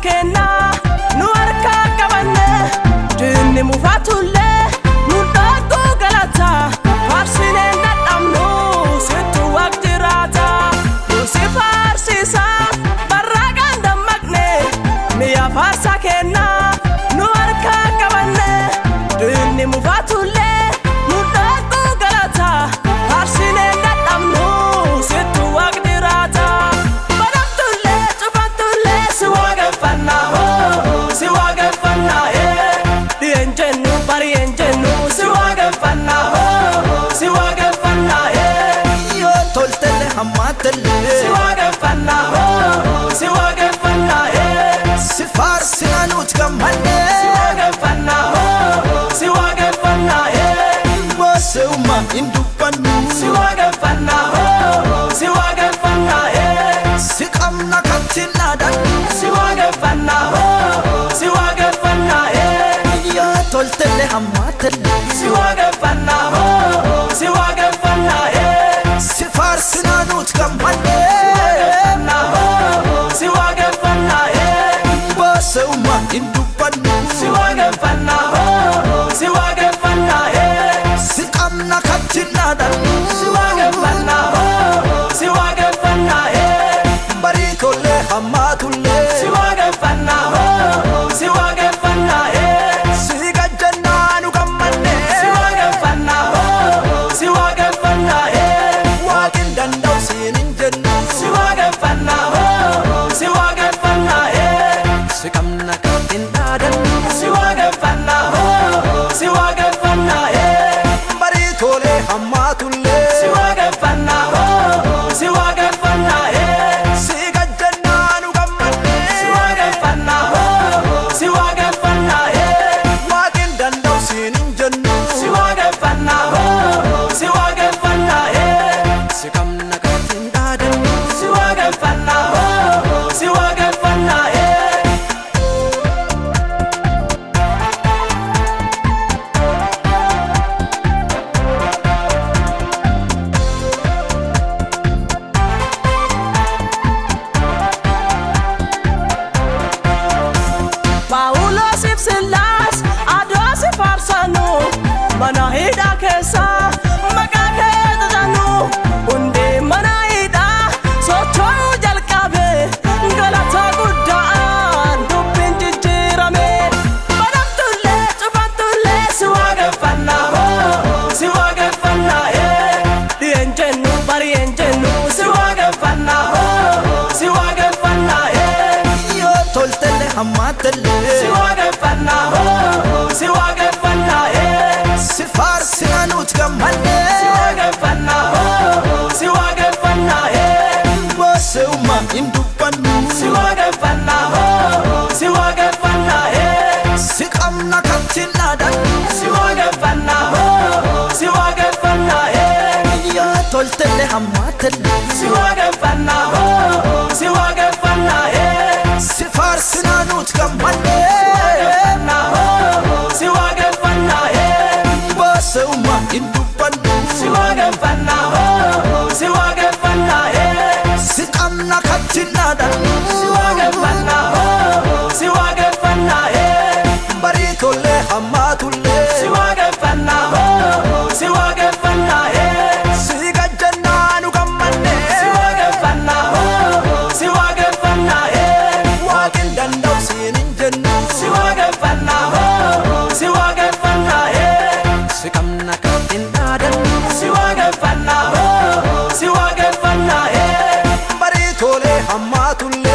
kenna nu harka qabanne dinni mufatulle nu dhaqu galata farsine dadhamnu situ waqtirata nu si farsisa barraqan dammaqne miya farsa kenna nu harka qabanne dinni mufatulle nu dhaqu galata farsine dadhamnu situ waqtirata baratulle tufatulle si waqfanna si waqfanna dienjennu bari enjennu si waqfanna yo toltelle hammatelle si waqfanna si farsina nut gammanne si waqfanna boseuma indubbannu si waqfanna si qamna kattinnadan si waqfanna yo toltelle hammatelle si waqfanna si farsina nut gammanne si waqfanna boseuma indubbannu si waqfanna si qamna kattinnadan si waqfanna baritolle hammatulle si waqfanna si gajjannanu gammanne si waqfanna waaqin danda'u siinin jennu si waqfanna si qamna kattinnadan si waqfanna baritolle hammatulle si waqfanna si gajjannanu gammanne si waqfanna waaqin danda'u siinin jennu si waqfanna si qamna kattinnadan si waqfanna Paulos ibsilas ados farsanu mana hida kesa maka kedanu unde mana hida socho jalqabe galata guddaan dubbin jijjirame badamtulle tufatulle si waqfanna dienjennu bari enjennu si waqfanna yo toltelle hammatelle si waqfanna si farsina nut gammanne si waqfanna boseuma indubbannu si waqfanna si qamna kattinnadan si waqfanna yo toltelle hammatelle si waqfanna si farsina nut gammanne si waqfanna boseuma indubbannu si waqfanna si qamna kattinnadan si waqfanna baritolle hammatulle si waqfanna si gajjannanu gammanne si waqfanna waaqin danda'u siinin jennu si waqfanna si qamna kattinnadan si waqfanna baritolle hammatulle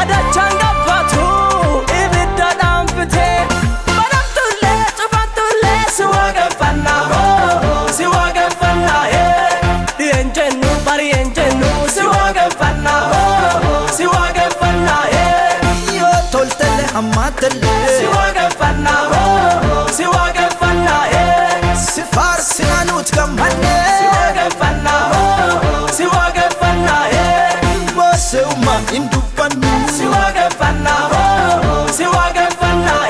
adachaan gabbatu ibidda dhaanfitee banamtullee cufatullee si waaqeffannaa si waaqeffannaa dhiyen jennu bariyen jennu si waaqeffannaa si waaqeffannaa yoo toltelle hammaatelle si waaqeffannaa si waaqeffannaa si faarsina nuti gammanne si waaqeffannaa si waaqeffannaa boosewuma hin dubbannu si waaqeffannaa si waaqeffannaa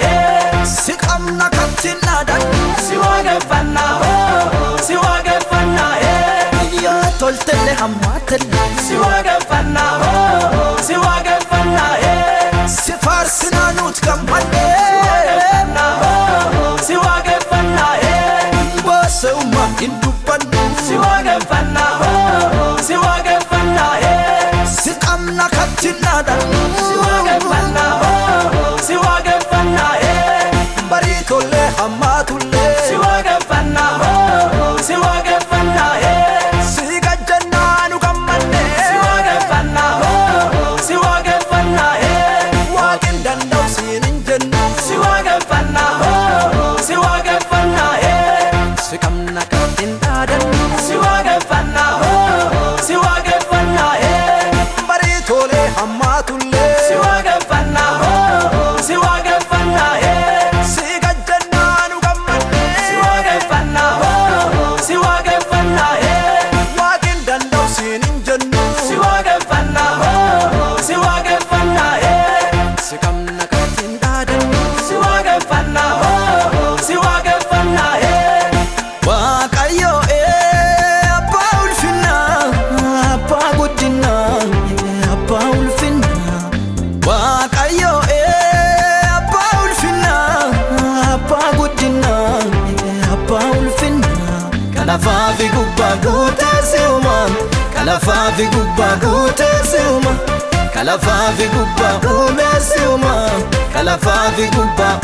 si qabna kattiin dhaadannu si waaqeffannaa si waaqeffannaa yoo toltelle hammaatelle si waaqeffannaa si waaqeffannaa si faarsina nuti gammanne si waaqeffannaa boosewuma hin dubbannu si waaqeffannaa si waaqeffannaa si qabna kattiin dhaadannu si waaqeffannaa si waaqeffannaa barii tollee hammaatullee si waaqeffannaa si waaqeffannaa si gajjannaa nu gammanne si waaqeffannaa si waaqeffannaa waaqin danda'u siin hin jennu si waaqeffannaa si waaqeffannaa si qabna kattiin dhaadannu si waaqeffannaa si waaqeffannaa barii tolee hammaatullee si waaqeffannaa si waaqeffannaa si gajjannaa nu gammanne si waaqeffannaa si waaqeffannaa waaqin danda'u siin hin jennu si waaqeffannaa si waaqeffannaa si qabna kattiin dhaadannu si waaqeffannaa si waaqeffannaa waaqayyo abbaa ulfinaa abbaa guddinaa abbaa ulfinaa waaqayyo abbaa ulfinaa abbaa guddinaa abbaa ulfinaa kalafaa fi gubbaa guutee si'uma kalafaa fi gubbaa guutee si'uma kalafaa fi gubbaa uumee si'uma kalafaa fi gubbaa